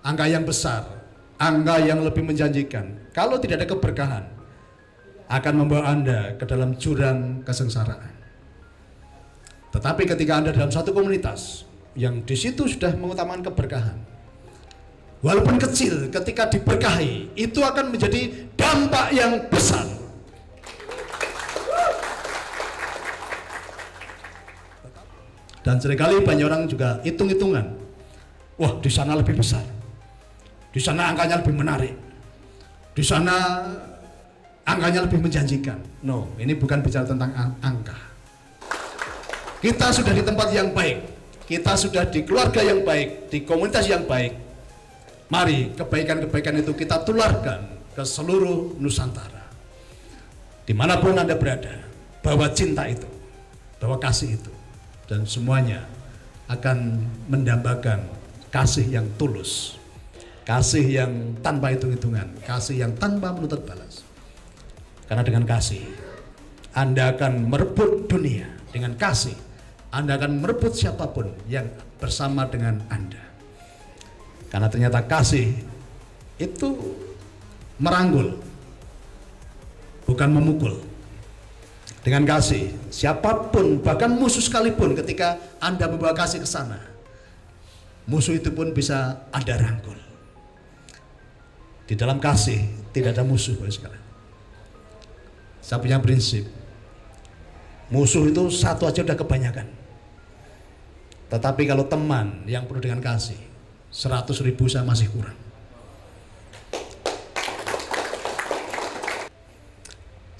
angka yang besar, angka yang lebih menjanjikan. Kalau tidak ada keberkahan, akan membawa Anda ke dalam jurang kesengsaraan. Tetapi ketika Anda dalam satu komunitas yang di situ sudah mengutamakan keberkahan, walaupun kecil, ketika diberkahi, itu akan menjadi dampak yang besar. Dan seringkali banyak orang juga hitung-hitungan, wah di sana lebih besar, di sana angkanya lebih menarik, di sana angkanya lebih menjanjikan. No, ini bukan bicara tentang angka. Kita sudah di tempat yang baik, kita sudah di keluarga yang baik, di komunitas yang baik. Mari kebaikan-kebaikan itu kita tularkan ke seluruh Nusantara. Dimanapun Anda berada, bawa cinta itu, bawa kasih itu. Dan semuanya akan mendambakan kasih yang tulus, kasih yang tanpa hitung-hitungan, kasih yang tanpa menuntut balas. Karena dengan kasih Anda akan merebut dunia, dengan kasih Anda akan merebut siapapun yang bersama dengan Anda. Karena ternyata kasih itu merangkul, bukan memukul. Dengan kasih, siapapun, bahkan musuh sekalipun, ketika Anda membawa kasih ke sana, musuh itu pun bisa Anda rangkul. Di dalam kasih tidak ada musuh, Bapak sekalian. Saya punya prinsip, musuh itu satu aja udah kebanyakan. Tetapi kalau teman yang penuh dengan kasih, 100.000 saya masih kurang.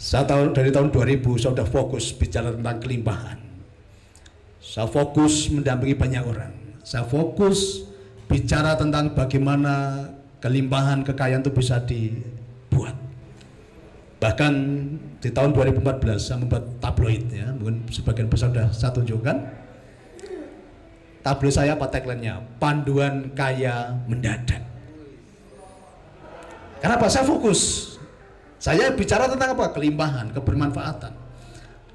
Saya tahu dari tahun 2000 saya sudah fokus bicara tentang kelimpahan. Saya fokus mendampingi banyak orang. Saya fokus bicara tentang bagaimana kelimpahan kekayaan itu bisa dibuat. Bahkan di tahun 2014 saya membuat tabloid, ya, mungkin sebagian besar sudah saya tunjukkan. Tabloid saya apa tagline-nya? Panduan Kaya Mendadak. Kenapa? Saya fokus. Saya bicara tentang apa? Kelimpahan, kebermanfaatan.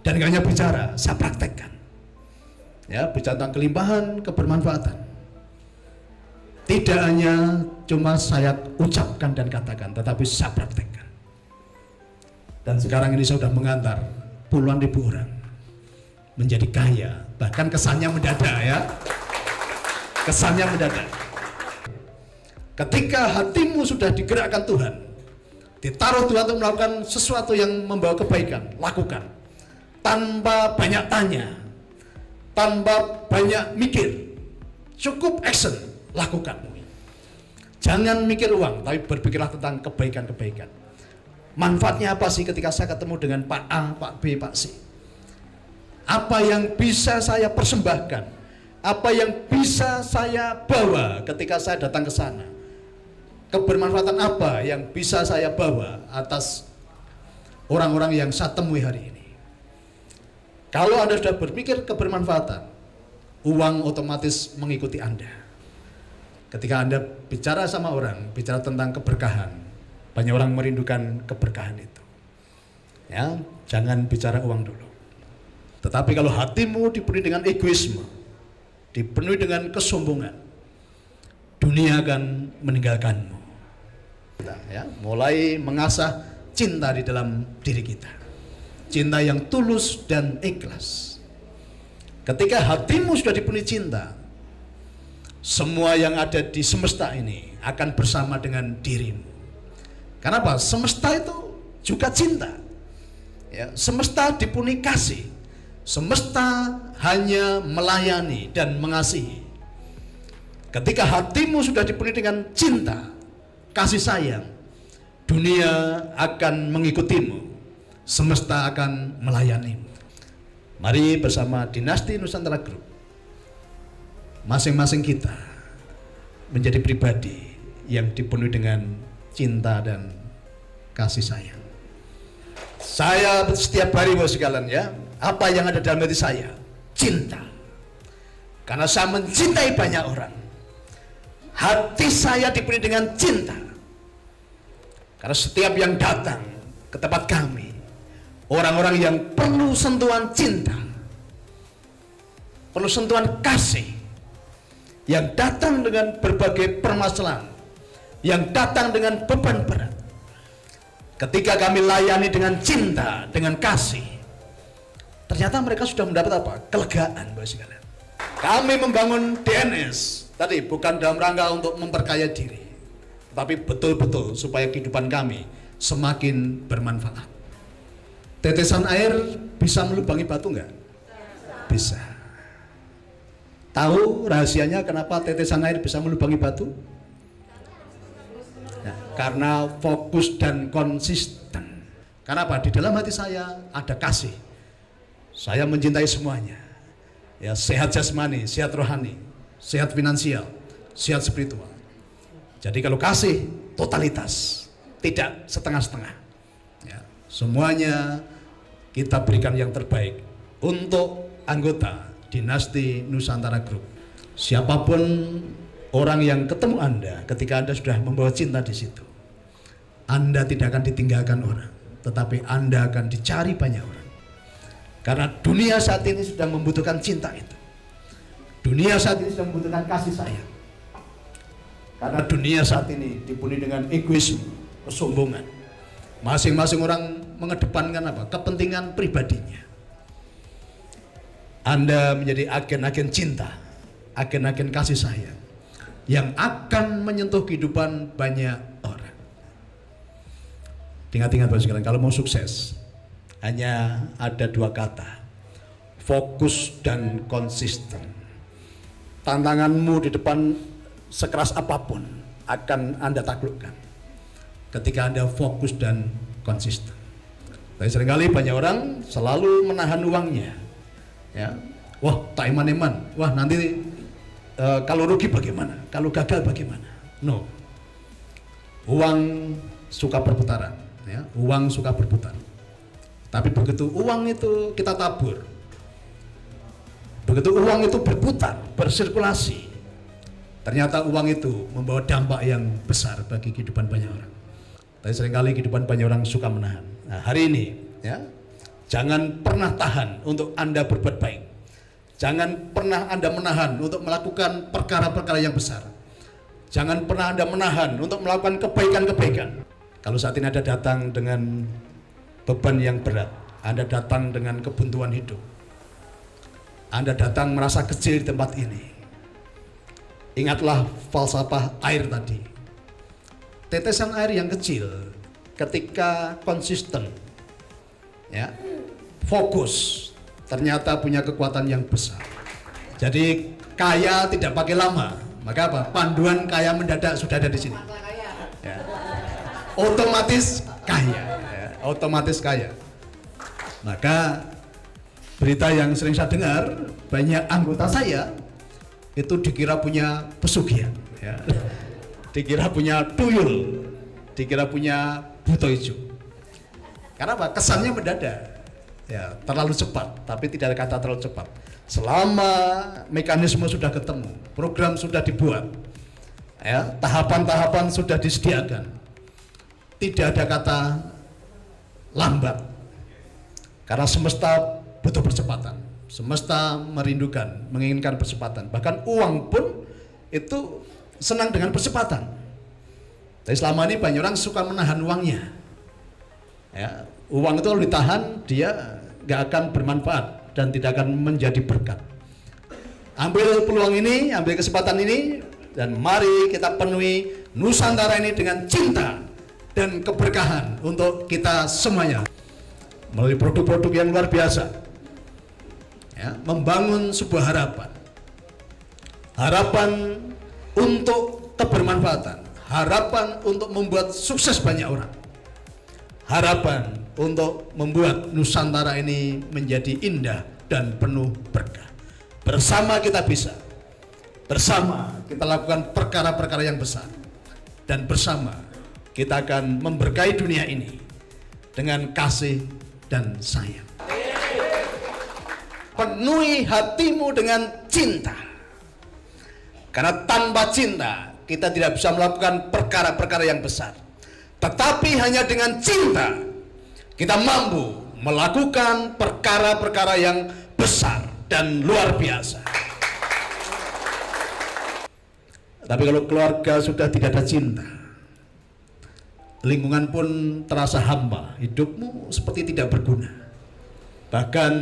Dan gak hanya bicara, saya praktekkan. Ya, bicara tentang kelimpahan, kebermanfaatan. Tidak hanya cuma saya ucapkan dan katakan, tetapi saya praktekkan. Dan sekarang ini saya sudah mengantar puluhan ribu orang menjadi kaya, bahkan kesannya mendadak, ya. Kesannya mendadak. Ketika hatimu sudah digerakkan Tuhan, ditaruh Tuhan untuk melakukan sesuatu yang membawa kebaikan, lakukan. Tanpa banyak tanya, tanpa banyak mikir, cukup action, lakukan. Jangan mikir uang, tapi berpikirlah tentang kebaikan-kebaikan. Manfaatnya apa sih ketika saya ketemu dengan Pak A, Pak B, Pak C? Apa yang bisa saya persembahkan? Apa yang bisa saya bawa ketika saya datang ke sana? Kebermanfaatan apa yang bisa saya bawa atas orang-orang yang saya temui hari ini? Kalau Anda sudah berpikir kebermanfaatan, uang otomatis mengikuti Anda. Ketika Anda bicara sama orang, bicara tentang keberkahan, banyak orang merindukan keberkahan itu. Ya, jangan bicara uang dulu. Tetapi kalau hatimu dipenuhi dengan egoisme, dipenuhi dengan kesombongan, dunia akan meninggalkanmu. Ya, mulai mengasah cinta di dalam diri kita, cinta yang tulus dan ikhlas. Ketika hatimu sudah dipenuhi cinta, semua yang ada di semesta ini akan bersama dengan dirimu. Karena apa? Semesta itu juga cinta, ya, semesta dipenuhi kasih, semesta hanya melayani dan mengasihi. Ketika hatimu sudah dipenuhi dengan cinta, kasih sayang, dunia akan mengikutimu, semesta akan melayanimu. Mari bersama Dinasti Nusantara Group, masing-masing kita menjadi pribadi yang dipenuhi dengan cinta dan kasih sayang. Saya setiap hari, bos sekalian, ya, apa yang ada dalam hati saya? Cinta. Karena saya mencintai banyak orang, hati saya dipenuhi dengan cinta. Karena setiap yang datang ke tempat kami, orang-orang yang perlu sentuhan cinta, perlu sentuhan kasih, yang datang dengan berbagai permasalahan, yang datang dengan beban berat. Ketika kami layani dengan cinta, dengan kasih, ternyata mereka sudah mendapat apa? Kelegaan, Bapak sekalian. Kami membangun DNS tadi bukan dalam rangka untuk memperkaya diri, tapi betul-betul supaya kehidupan kami semakin bermanfaat. Tetesan air bisa melubangi batu enggak? Bisa. Tahu rahasianya kenapa tetesan air bisa melubangi batu? Ya, karena fokus dan konsisten. Kenapa? Di dalam hati saya ada kasih. Saya mencintai semuanya. Ya, sehat jasmani, sehat rohani, sehat finansial, sehat spiritual. Jadi kalau kasih totalitas, tidak setengah-setengah. Ya, semuanya kita berikan yang terbaik untuk anggota dinasti Nusantara Group. Siapapun orang yang ketemu Anda ketika Anda sudah membawa cinta di situ, Anda tidak akan ditinggalkan orang, tetapi Anda akan dicari banyak orang. Karena dunia saat ini sudah membutuhkan cinta itu. Dunia saat ini sudah membutuhkan kasih sayang. Karena dunia saat ini dipenuhi dengan egoisme, kesombongan. Masing-masing orang mengedepankan apa? Kepentingan pribadinya. Anda menjadi agen-agen cinta, agen-agen kasih sayang yang akan menyentuh kehidupan banyak orang. Ingat-ingat Bapak sekalian, kalau mau sukses hanya ada dua kata: fokus dan konsisten. Tantanganmu di depan sekeras apapun akan Anda taklukkan ketika Anda fokus dan konsisten. Tapi seringkali banyak orang selalu menahan uangnya. Ya, wah tak iman-iman, wah nanti kalau rugi bagaimana, kalau gagal bagaimana? No, uang suka berputaran, ya, uang suka berputar. Tapi begitu uang itu kita tabur, begitu uang itu berputar, bersirkulasi, ternyata uang itu membawa dampak yang besar bagi kehidupan banyak orang. Tapi seringkali kehidupan banyak orang suka menahan. Nah, hari ini, ya, jangan pernah tahan untuk Anda berbuat baik. Jangan pernah Anda menahan untuk melakukan perkara-perkara yang besar. Jangan pernah Anda menahan untuk melakukan kebaikan-kebaikan. Kalau saat ini Anda datang dengan beban yang berat, Anda datang dengan kebuntuan hidup, Anda datang merasa kecil di tempat ini, ingatlah falsafah air tadi. Tetesan air yang kecil ketika konsisten, ya, fokus, ternyata punya kekuatan yang besar. Jadi kaya tidak pakai lama, maka apa? Panduan kaya mendadak sudah ada di sini. Ya. Otomatis kaya, ya. Otomatis kaya. Maka berita yang sering saya dengar, banyak anggota saya itu dikira punya pesugihan, ya. Dikira punya tuyul, dikira punya buto hijau. Karena apa? Kesannya mendadak, ya, terlalu cepat. Tapi tidak ada kata terlalu cepat. Selama mekanisme sudah ketemu, program sudah dibuat, ya, tahapan-tahapan sudah disediakan, tidak ada kata lambat. Karena semesta butuh percepatan, semesta merindukan, menginginkan percepatan. Bahkan uang pun itu senang dengan percepatan. Tapi selama ini banyak orang suka menahan uangnya. Ya, uang itu kalau ditahan dia nggak akan bermanfaat dan tidak akan menjadi berkat. Ambil peluang ini, ambil kesempatan ini, dan mari kita penuhi Nusantara ini dengan cinta dan keberkahan untuk kita semuanya melalui produk-produk yang luar biasa. Ya, membangun sebuah harapan, harapan untuk kebermanfaatan, harapan untuk membuat sukses banyak orang, harapan untuk membuat Nusantara ini menjadi indah dan penuh berkah. Bersama kita bisa, bersama kita lakukan perkara-perkara yang besar, dan bersama kita akan memberkahi dunia ini dengan kasih dan sayang. Penuhi hatimu dengan cinta. Karena tanpa cinta kita tidak bisa melakukan perkara-perkara yang besar. Tetapi hanya dengan cinta kita mampu melakukan perkara-perkara yang besar dan luar biasa. Tapi kalau keluarga sudah tidak ada cinta, lingkungan pun terasa hampa, hidupmu seperti tidak berguna. Bahkan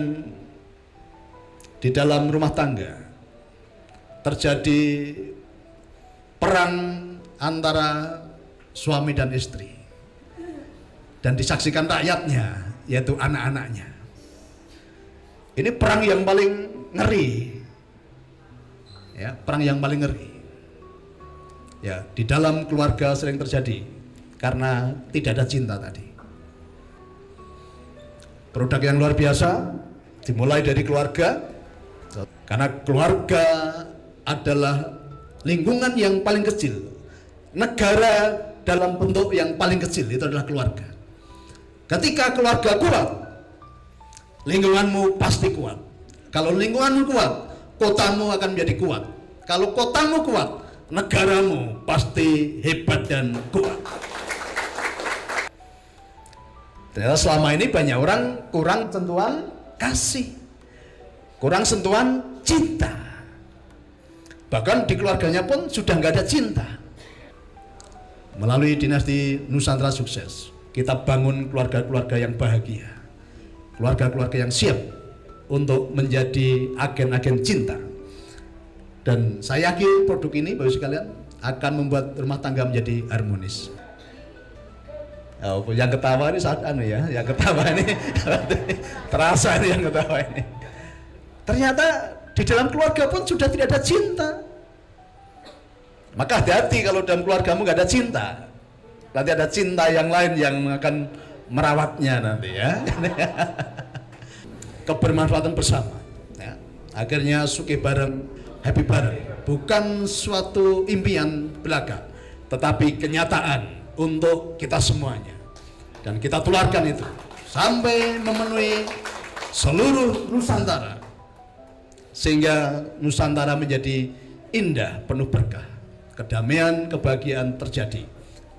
di dalam rumah tangga terjadi perang antara suami dan istri, dan disaksikan rakyatnya, yaitu anak-anaknya. Ini perang yang paling ngeri, ya, perang yang paling ngeri. Ya, di dalam keluarga sering terjadi karena tidak ada cinta tadi. Produk yang luar biasa dimulai dari keluarga, karena keluarga adalah lingkungan yang paling kecil. Negara dalam bentuk yang paling kecil itu adalah keluarga. Ketika keluarga kuat, lingkunganmu pasti kuat. Kalau lingkunganmu kuat, kotamu akan menjadi kuat. Kalau kotamu kuat, negaramu pasti hebat dan kuat. Ternyata selama ini banyak orang kurang sentuhan kasih, kurang sentuhan cinta. Bahkan di keluarganya pun sudah nggak ada cinta. Melalui dinasti Nusantara Sukses, kita bangun keluarga-keluarga yang bahagia, keluarga-keluarga yang siap untuk menjadi agen-agen cinta. Dan saya yakin produk ini, Bapak Ibu sekalian, akan membuat rumah tangga menjadi harmonis. Oh, yang ketawa ini saat ya, yang ketawa ini terasa ini yang ketawa ini. Ternyata di dalam keluarga pun sudah tidak ada cinta. Maka hati-hati kalau dalam keluargamu nggak ada cinta. Nanti ada cinta yang lain yang akan merawatnya nanti ya. Kebermanfaatan bersama. Ya. Akhirnya sukih bareng, happy bareng. Bukan suatu impian belaka, tetapi kenyataan untuk kita semuanya. Dan kita tularkan itu sampai memenuhi seluruh Nusantara, sehingga Nusantara menjadi indah, penuh berkah, kedamaian, kebahagiaan terjadi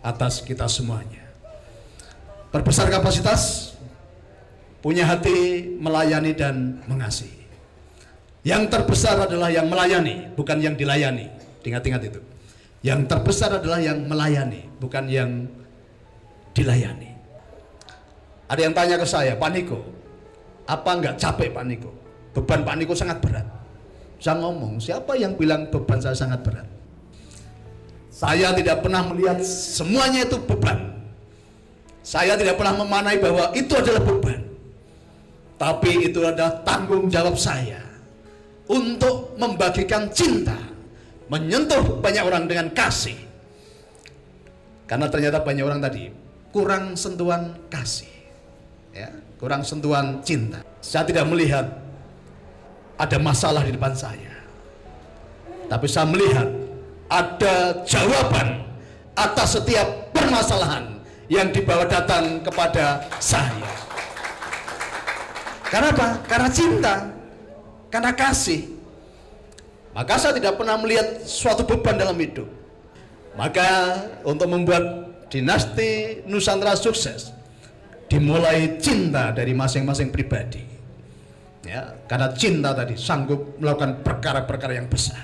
atas kita semuanya. Perbesar kapasitas, punya hati melayani dan mengasihi. Yang terbesar adalah yang melayani, bukan yang dilayani. Ingat-ingat itu. Yang terbesar adalah yang melayani, bukan yang dilayani. Ada yang tanya ke saya, Pak Niko, apa enggak capek Pak Niko? Beban Pak Niko sangat berat. Saya ngomong, siapa yang bilang beban saya sangat berat? Saya tidak pernah melihat semuanya itu beban. Saya tidak pernah memanai bahwa itu adalah beban. Tapi itu adalah tanggung jawab saya untuk membagikan cinta, menyentuh banyak orang dengan kasih. Karena ternyata banyak orang tadi kurang sentuhan kasih, ya, kurang sentuhan cinta. Saya tidak melihat ada masalah di depan saya, tapi saya melihat ada jawaban atas setiap permasalahan yang dibawa datang kepada saya. Karena apa? Karena cinta, karena kasih. Maka saya tidak pernah melihat suatu beban dalam hidup. Maka untuk membuat dinasti Nusantara sukses, dimulai cinta dari masing-masing pribadi. Ya, karena cinta tadi sanggup melakukan perkara-perkara yang besar.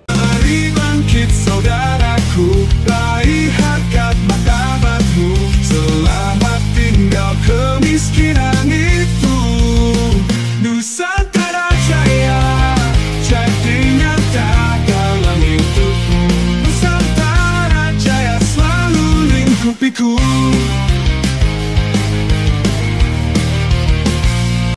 Mari bangkit saudaraku, raih harkat martabatmu, selamat tinggal kemiskinan itu. Nusantara Jaya jadi nyata dalam hidupku. Nusantara Jaya selalu lingkupiku.